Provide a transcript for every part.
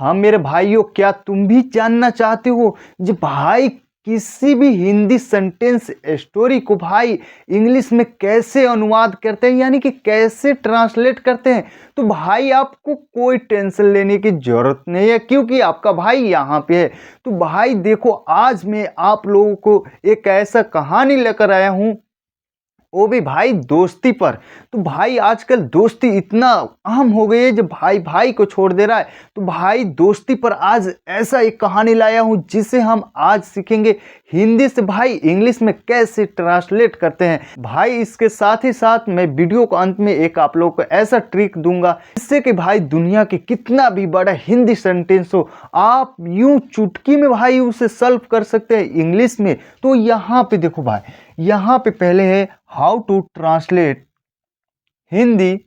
हाँ मेरे भाइयों, क्या तुम भी जानना चाहते हो जी भाई किसी भी हिंदी सेंटेंस स्टोरी को भाई इंग्लिश में कैसे अनुवाद करते हैं, यानी कि कैसे ट्रांसलेट करते हैं। तो भाई आपको कोई टेंशन लेने की जरूरत नहीं है, क्योंकि आपका भाई यहाँ पे है। तो भाई देखो, आज मैं आप लोगों को एक ऐसा कहानी लेकर आया हूँ, वो भी भाई दोस्ती पर। तो भाई आजकल दोस्ती इतना अहम हो गई है जब भाई भाई को छोड़ दे रहा है। तो भाई दोस्ती पर आज ऐसा एक कहानी लाया हूं जिसे हम आज सीखेंगे हिंदी से भाई इंग्लिश में कैसे ट्रांसलेट करते हैं। भाई इसके साथ ही साथ मैं वीडियो को अंत में एक आप लोग को ऐसा ट्रिक दूंगा जिससे कि भाई दुनिया के कितना भी बड़ा हिंदी सेंटेंस हो, आप यूं चुटकी में भाई उसे सॉल्व कर सकते हैं इंग्लिश में। तो यहाँ पे देखो भाई, यहाँ पे पहले है how to translate Hindi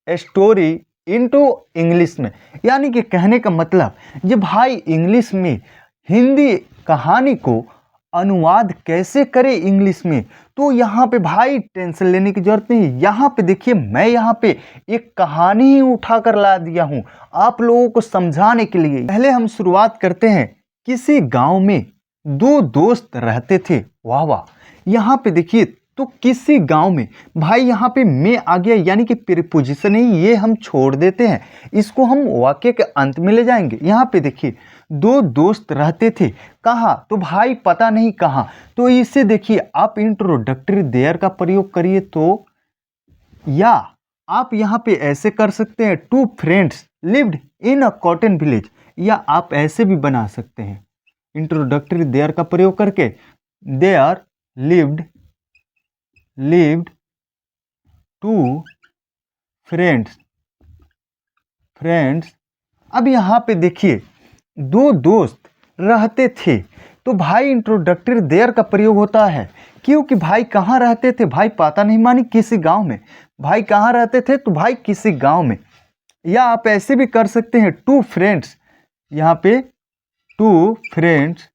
story into English में, यानी कि कहने का मतलब ये भाई इंग्लिश में हिंदी कहानी को अनुवाद कैसे करें इंग्लिश में। तो यहाँ पे भाई टेंशन लेने की जरूरत नहीं। यहाँ पे देखिए, मैं यहाँ पे एक कहानी ही उठा कर ला दिया हूँ आप लोगों को समझाने के लिए। पहले हम शुरुआत करते हैं। किसी गांव में दो दोस्त रहते थे। वाह वाह। यहाँ पे देखिए, तो किसी गांव में भाई यहाँ पे मैं आ गया, यानी कि प्रीपोजिशन है, ये हम छोड़ देते हैं, इसको हम वाक्य के अंत में ले जाएंगे। यहाँ पे देखिए, दो दोस्त रहते थे। कहाँ? तो भाई पता नहीं कहाँ। तो इसे देखिए, आप इंट्रोडक्टरी देयर का प्रयोग करिए तो, या आप यहाँ पे ऐसे कर सकते हैं, two friends lived in a cotton village, या आप ऐसे भी बना सकते हैं इंट्रोडक्टरी देयर का प्रयोग करके, देयर lived two friends। अब यहाँ पे देखिए, दो दोस्त रहते थे। तो भाई इंट्रोडक्टरी देयर का प्रयोग होता है, क्योंकि भाई कहाँ रहते थे, भाई पता नहीं, मानी किसी गांव में। भाई कहाँ रहते थे, तो भाई किसी गांव में। या आप ऐसे भी कर सकते हैं, टू फ्रेंड्स, यहाँ पे टू फ्रेंड्स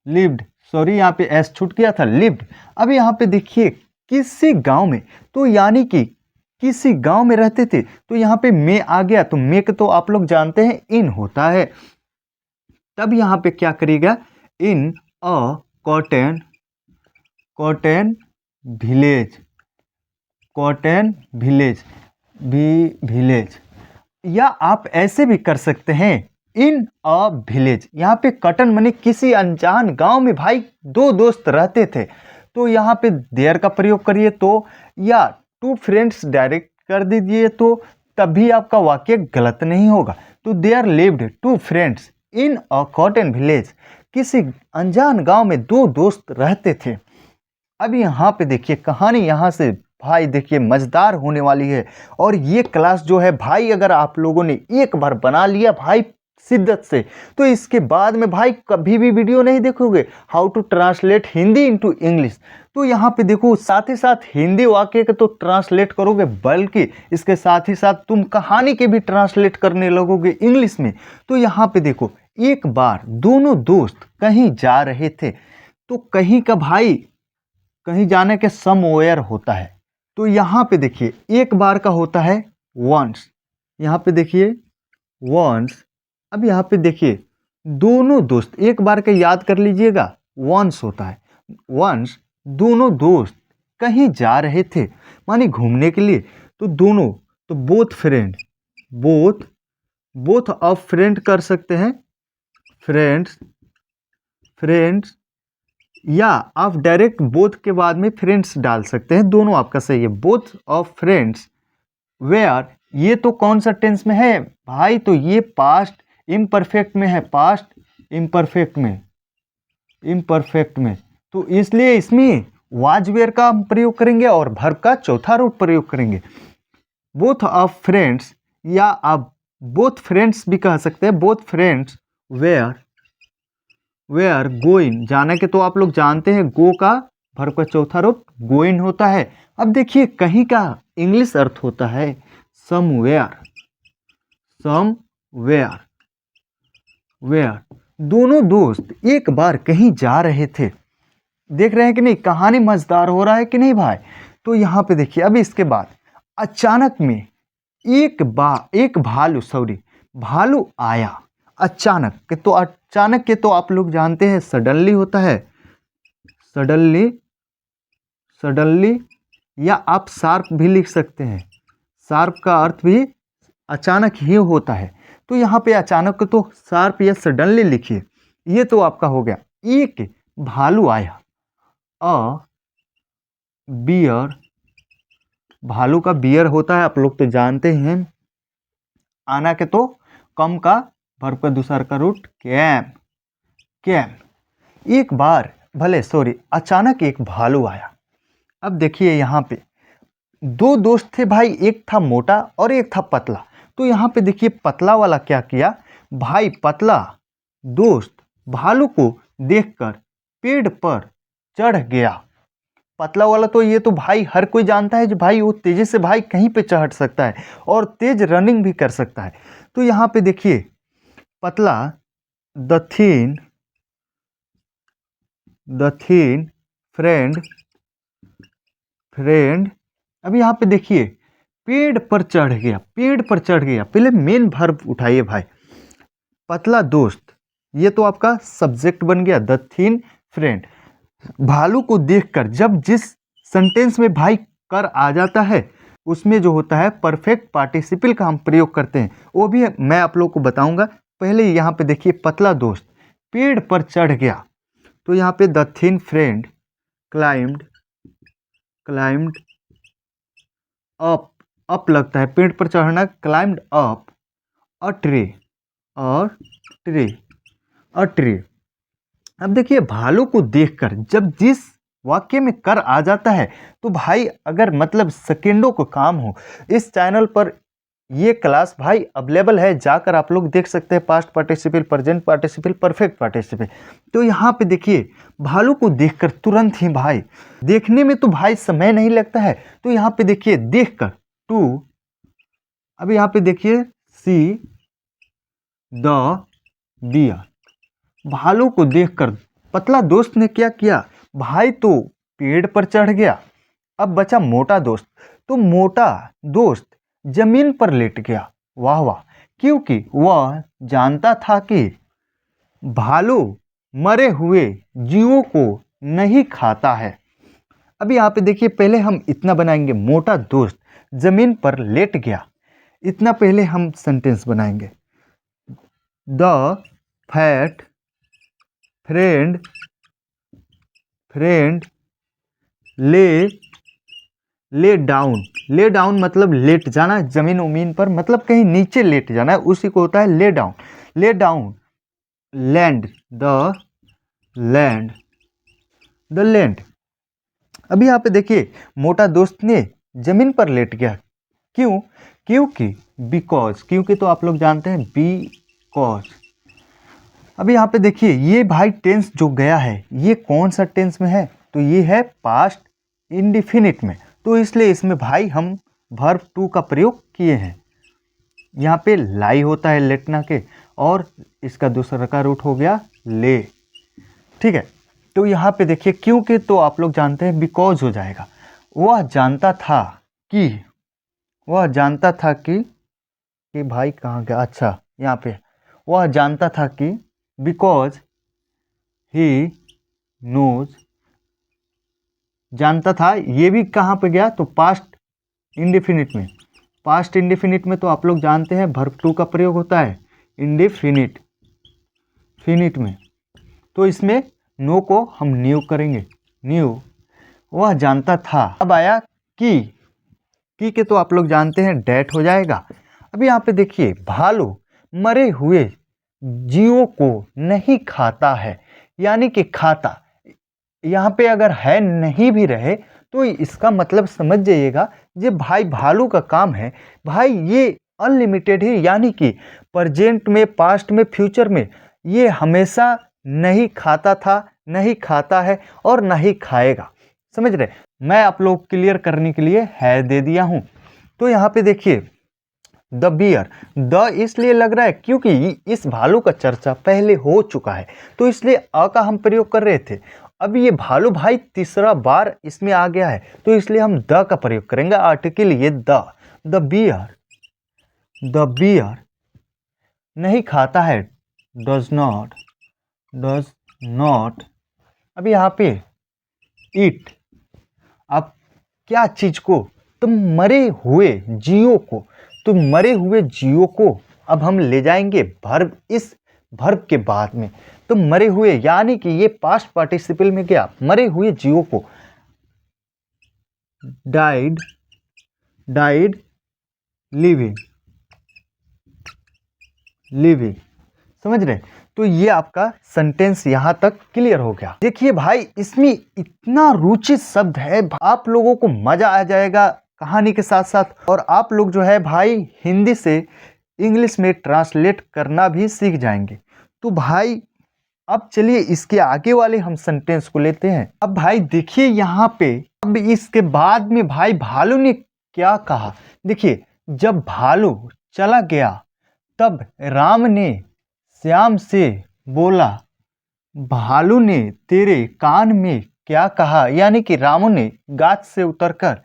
लिव्ड, सॉरी यहाँ पे एस छूट गया था, लिव्ड। अब यहाँ पे देखिए, किसी गांव में, तो यानी कि किसी गांव में रहते थे। तो यहाँ पे मैं आ गया, तो मैं तो आप लोग जानते हैं इन होता है। तब यहाँ पे क्या करेगा, इन अ कॉटन विलेज। या आप ऐसे भी कर सकते हैं, इन अ विलेज। यहाँ पे कॉटन माने किसी अनजान गांव में भाई दो दोस्त रहते थे। तो यहाँ पे देयर का प्रयोग करिए तो, या टू फ्रेंड्स डायरेक्ट कर दीजिए तो तभी आपका वाक्य गलत नहीं होगा। तो there lived two friends in a cotton village, किसी अनजान गांव में दो दोस्त रहते थे। अब यहाँ पे देखिए, कहानी यहाँ से भाई देखिए मजेदार होने वाली है। और ये क्लास जो है भाई, अगर आप लोगों ने एक बार बना लिया भाई शिद्दत से, तो इसके बाद में भाई कभी भी वीडियो नहीं देखोगे how to translate Hindi into English. तो यहाँ पे देखो, साथ ही साथ हिंदी वाक्य के तो ट्रांसलेट करोगे, बल्कि इसके साथ ही साथ तुम कहानी के भी ट्रांसलेट करने लगोगे इंग्लिश में। तो यहाँ पे देखो, एक बार दोनों दोस्त कहीं जा रहे थे। तो कहीं का भाई, कहीं जाने के समवेयर होता है। तो यहाँ पे देखिए, एक बार का होता है वंस। यहाँ पे देखिए वंस। अब यहाँ पे देखिए, दोनों दोस्त, एक बार का याद कर लीजिएगा, वंस होता है। वंस दोनों दोस्त कहीं जा रहे थे, माने घूमने के लिए। तो दोनों, तो both friend, both of friend कर सकते हैं, फ्रेंड्स, या आप डायरेक्ट बोथ के बाद में फ्रेंड्स डाल सकते हैं, दोनों आपका सही है। बोथ ऑफ फ्रेंड्स वेयर, ये तो कौन सा टेंस में है भाई, तो ये पास्ट इम्परफेक्ट में है, पास्ट इम्परफेक्ट में। तो इसलिए इसमें वाज वेयर का हम प्रयोग करेंगे और वर्ब का चौथा रूप प्रयोग करेंगे। बोथ ऑफ फ्रेंड्स, या आप बोथ फ्रेंड्स भी कह सकते हैं, बोथ फ्रेंड्स वेयर गोइंग, जाना के तो आप लोग जानते हैं, गो का वर्ब का चौथा रूप गोइंग होता है। अब देखिए, कहीं का इंग्लिश अर्थ होता है समवेयर। दोनों दोस्त एक बार कहीं जा रहे थे। देख रहे हैं कि नहीं, कहानी मजेदार हो रहा है कि नहीं भाई। तो यहाँ पे देखिए, अब इसके बाद अचानक में एक भालू, भालू आया अचानक के। तो अचानक के तो आप लोग जानते हैं सडनली होता है, सडनली, या आप शार्प भी लिख सकते हैं। शार्प का अर्थ भी अचानक ही होता है। तो यहाँ पे अचानक तो शार्प या सडनली लिखिए। ये तो आपका हो गया। एक भालू आया, अ बियर, भालू का बियर होता है, आप लोग तो जानते हैं। आना के तो कम का वर्ब का दूसरा का रूट कैम। एक बार अचानक एक भालू आया। अब देखिए यहाँ पे दो दोस्त थे भाई, एक था मोटा और एक था पतला। तो यहाँ पे देखिए पतला वाला क्या किया भाई, पतला दोस्त भालू को देखकर पेड़ पर चढ़ गया। पतला वाला तो ये तो भाई हर कोई जानता है जो भाई वो तेजी से भाई कहीं पे चढ़ सकता है और तेज रनिंग भी कर सकता है। तो यहाँ पे देखिए पतला द थीन फ्रेंड। अब यहाँ पे देखिए पेड़ पर चढ़ गया। पहले मेन वर्ब उठाइए भाई, पतला दोस्त, ये तो आपका सब्जेक्ट बन गया द थीन फ्रेंड। भालू को देखकर जब जिस सेंटेंस में भाई कर आ जाता है उसमें जो होता है परफेक्ट पार्टिसिपल का हम प्रयोग करते हैं, वो भी मैं आप लोग को बताऊंगा। पहले यहाँ पे देखिए पतला दोस्त पेड़ पर चढ़ गया। तो यहाँ पे the thin friend climbed up लगता है, पेड़ पर चढ़ना, क्लाइम्ड अप अ ट्री। अब देखिए भालू को देखकर जब जिस वाक्य में कर आ जाता है तो भाई अगर मतलब सेकेंडों को काम हो, इस चैनल पर ये क्लास भाई अवेलेबल है, जाकर आप लोग देख सकते हैं। Past participle, present participle, perfect participle. तो यहाँ पे देखिए भालू को देखकर तुरंत ही भाई, देखने में तो भाई समय नहीं लगता है। तो यहाँ पे देखिए देखकर टू, अब यहाँ पे देखिए सी द डियर, भालू को देखकर पतला दोस्त ने क्या किया भाई, तो पेड़ पर चढ़ गया। अब बचा मोटा दोस्त, तो मोटा दोस्त जमीन पर लेट गया। वाह वाह, क्योंकि वह जानता था कि भालू मरे हुए जीवों को नहीं खाता है। अब यहाँ पे देखिए पहले हम इतना बनाएंगे, मोटा दोस्त जमीन पर लेट गया, इतना पहले हम सेंटेंस बनाएंगे। The fat friend lay down मतलब लेट जाना, जमीन उमीन पर मतलब कहीं नीचे लेट जाना है, उसी को होता है ले डाउन लैंड। अभी यहाँ पे देखिए मोटा दोस्त ने जमीन पर लेट गया, क्यों? क्योंकि तो आप लोग जानते हैं बिकॉज। अभी यहाँ पे देखिए ये भाई टेंस जो गया है ये कौन सा टेंस में है, तो ये है पास्ट इंडिफिनिट में। तो इसलिए इसमें भाई हम वर्ब टू का प्रयोग किए हैं। यहाँ पे लाई होता है लेटना के, और इसका दूसरा का रूट हो गया ले, ठीक है। तो यहाँ पे देखिए क्योंकि तो आप लोग जानते हैं बिकॉज हो जाएगा। वह जानता था कि भाई कहाँ गया, अच्छा यहाँ पे वह जानता था कि बिकॉज ही नोज, जानता था, ये भी कहाँ पे गया तो पास्ट इंडेफिनिट में। तो आप लोग जानते हैं वर्ब टू का प्रयोग होता है इंडेफिनिट में। तो इसमें नो को हम न्यू करेंगे, न्यू। वह जानता था। अब आया की के तो आप लोग जानते हैं डेट हो जाएगा। अब यहाँ पे देखिए भालू मरे हुए जीवों को नहीं खाता है, यानी कि खाता यहाँ पे अगर है नहीं भी रहे तो इसका मतलब समझ जाइएगा ये भाई भालू का काम है भाई, ये अनलिमिटेड है, यानी कि प्रेजेंट में, पास्ट में, फ्यूचर में ये हमेशा नहीं खाता था, नहीं खाता है और नहीं खाएगा। समझ रहे? मैं आप लोग क्लियर करने के लिए है दे दिया हूं। तो यहाँ पे देखिए द बियर, द इसलिए लग रहा है क्योंकि इस भालू का चर्चा पहले हो चुका है, तो इसलिए अ का हम प्रयोग कर रहे थे। अब ये भालू भाई तीसरा बार इसमें आ गया है, तो इसलिए हम द का प्रयोग करेंगे, आर्टिकल ये द बियर द बियर नहीं खाता है, डज नॉट। अब यहाँ पे इट, अब क्या चीज को, तुम मरे हुए जीवों को, तुम मरे हुए जीवों को अब हम ले जाएंगे वर्ब, इस वर्ब के बाद में। तुम मरे हुए यानी कि ये पास्ट पार्टिसिपल में क्या, मरे हुए जीवों को, डाइड लिविंग, समझ रहे। तो ये आपका सेंटेंस यहां तक क्लियर हो गया। देखिए भाई इसमें इतना रुचि शब्द है, आप लोगों को मजा आ जाएगा कहानी के साथ साथ, और आप लोग जो है भाई हिंदी से इंग्लिश में ट्रांसलेट करना भी सीख जाएंगे। तो भाई अब चलिए इसके आगे वाले हम सेंटेंस को लेते हैं। अब भाई देखिए यहाँ पे, अब इसके बाद में भाई भालू ने क्या कहा। देखिए जब भालू चला गया तब राम ने श्याम से बोला, भालू ने तेरे कान में क्या कहा, यानी कि रामू ने गाछ से उतरकर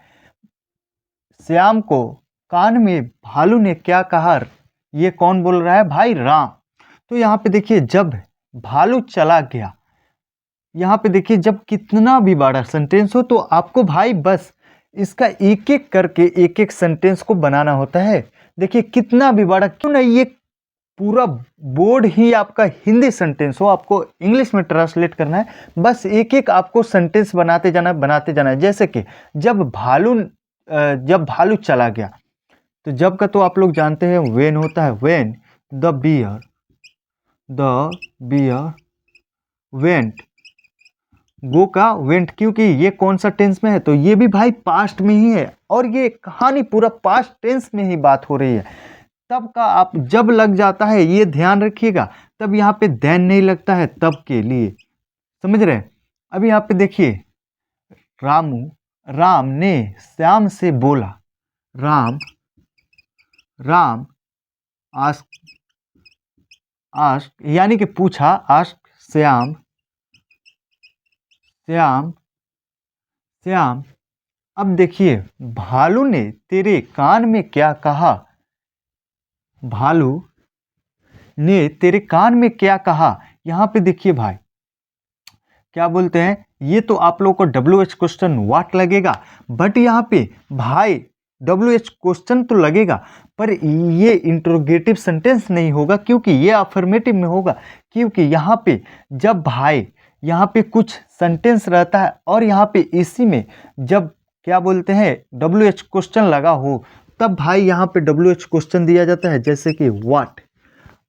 श्याम को कान में भालू ने क्या कहा। ये कौन बोल रहा है भाई, राम। तो यहाँ पे देखिए जब भालू चला गया, यहाँ पे देखिए जब कितना भी बड़ा सेंटेंस हो तो आपको भाई बस इसका एक एक करके एक एक सेंटेंस को बनाना होता है। देखिए कितना भी बड़ा क्यों नहीं, ये पूरा बोर्ड ही आपका हिंदी सेंटेंस हो, आपको इंग्लिश में ट्रांसलेट करना है, बस एक एक आपको सेंटेंस बनाते जाना है। जैसे कि जब भालू चला गया, तो जब का तो आप लोग जानते हैं व्हेन होता है, व्हेन द बियर वेंट, गो का वेंट, क्योंकि ये कौन सा टेंस में है, तो ये भी भाई पास्ट में ही है, और ये कहानी पूरा पास्ट टेंस में ही बात हो रही है। तब का आप जब लग जाता है ये ध्यान रखिएगा, तब यहाँ पे देन नहीं लगता है तब के लिए, समझ रहे। अब यहाँ पे देखिए राम ने श्याम से बोला, राम आस्क यानी कि पूछा, आस्क श्याम, अब देखिए भालू ने तेरे कान में क्या कहा, भालू ने तेरे कान में क्या कहा। यहाँ पे देखिए भाई क्या बोलते हैं, ये तो आप लोगों को WH क्वेश्चन व्हाट लगेगा, बट यहाँ पे भाई WH क्वेश्चन तो लगेगा, पर ये इंट्रोगेटिव सेंटेंस नहीं होगा, क्योंकि ये अफर्मेटिव में होगा। क्योंकि यहाँ पे जब भाई यहाँ पे कुछ सेंटेंस रहता है और यहाँ पे इसी में जब क्या बोलते हैं WH क्वेश्चन लगा हो, तब भाई यहाँ पे WH क्वेश्चन दिया जाता है, जैसे कि व्हाट।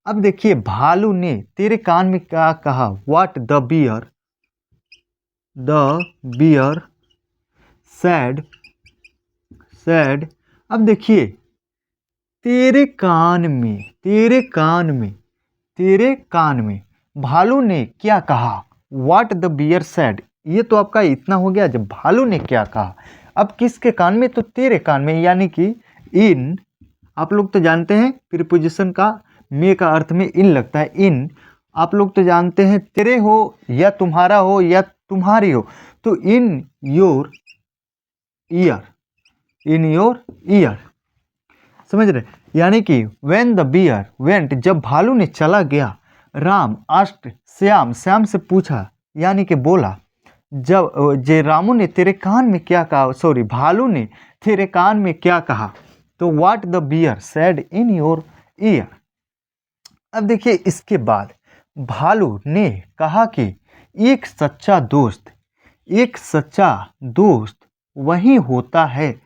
अब देखिए भालू ने तेरे कान में क्या कहा, व्हाट द बियर सैड। अब देखिए तेरे कान में भालू ने क्या कहा, व्हाट द बियर सैड। ये तो आपका इतना हो गया, जब भालू ने क्या कहा। अब किसके कान में, तो तेरे कान में, यानी कि इन, आप लोग तो जानते हैं प्रीपोजिशन का में का अर्थ में इन लगता है, इन आप लोग तो जानते हैं, तेरे हो या तुम्हारा हो या तुम्हारी हो, तो इन योर ईयर, समझ रहे। यानी कि व्हेन द बियर वेंट, जब भालू ने चला गया, राम आस्क्ड श्याम से पूछा यानी कि बोला, जब रामू ने तेरे कान में क्या कहा, सॉरी भालू ने तेरे कान में क्या कहा, तो what the bear said in your ear. अब देखिए इसके बाद भालू ने कहा कि एक सच्चा दोस्त वही होता है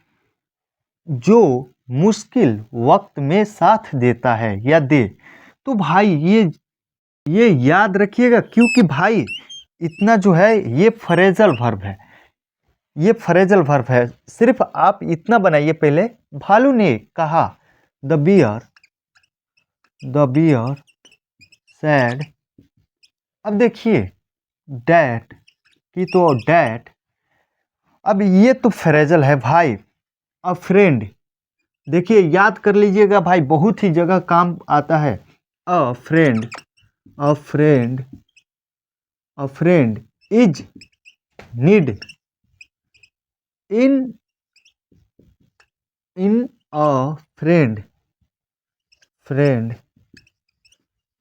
जो मुश्किल वक्त में साथ देता है या दे। तो भाई ये याद रखिएगा, क्योंकि भाई इतना जो है ये फ्रेजल वर्ब है, सिर्फ आप इतना बनाइए पहले, भालू ने कहा, द बियर सैड। अब देखिए डैट की, तो डैट, अब ये तो फ्रेजल है भाई। अ फ्रेंड, देखिए याद कर लीजिएगा भाई, बहुत ही जगह काम आता है। अ friend is need in a friend friend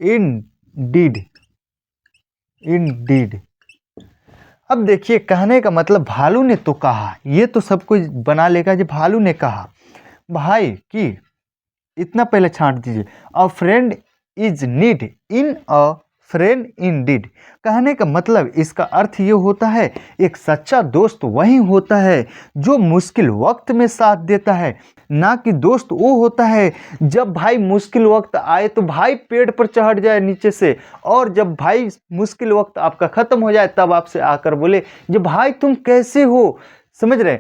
Indeed, Indeed. अब देखिए कहने का मतलब भालू ने तो कहा, ये तो सब कुछ बना लेगा जो भालू ने कहा भाई कि इतना पहले छांट दीजिए। A friend is need in a friend indeed. कहने का मतलब इसका अर्थ ये होता है एक सच्चा दोस्त वही होता है जो मुश्किल वक्त में साथ देता है, ना कि दोस्त वो होता है जब भाई मुश्किल वक्त आए तो भाई पेड़ पर चढ़ जाए नीचे से, और जब भाई मुश्किल वक्त आपका खत्म हो जाए तब आपसे आकर बोले जो भाई तुम कैसे हो। समझ रहे?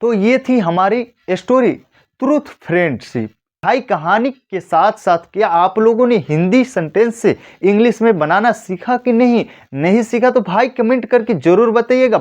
तो ये थी हमारी स्टोरी ट्रूथ फ्रेंडशिप। भाई कहानी के साथ साथ क्या आप लोगों ने हिंदी सेंटेंस से इंग्लिश में बनाना सीखा कि नहीं? नहीं सीखा तो भाई कमेंट करके जरूर बताइएगा।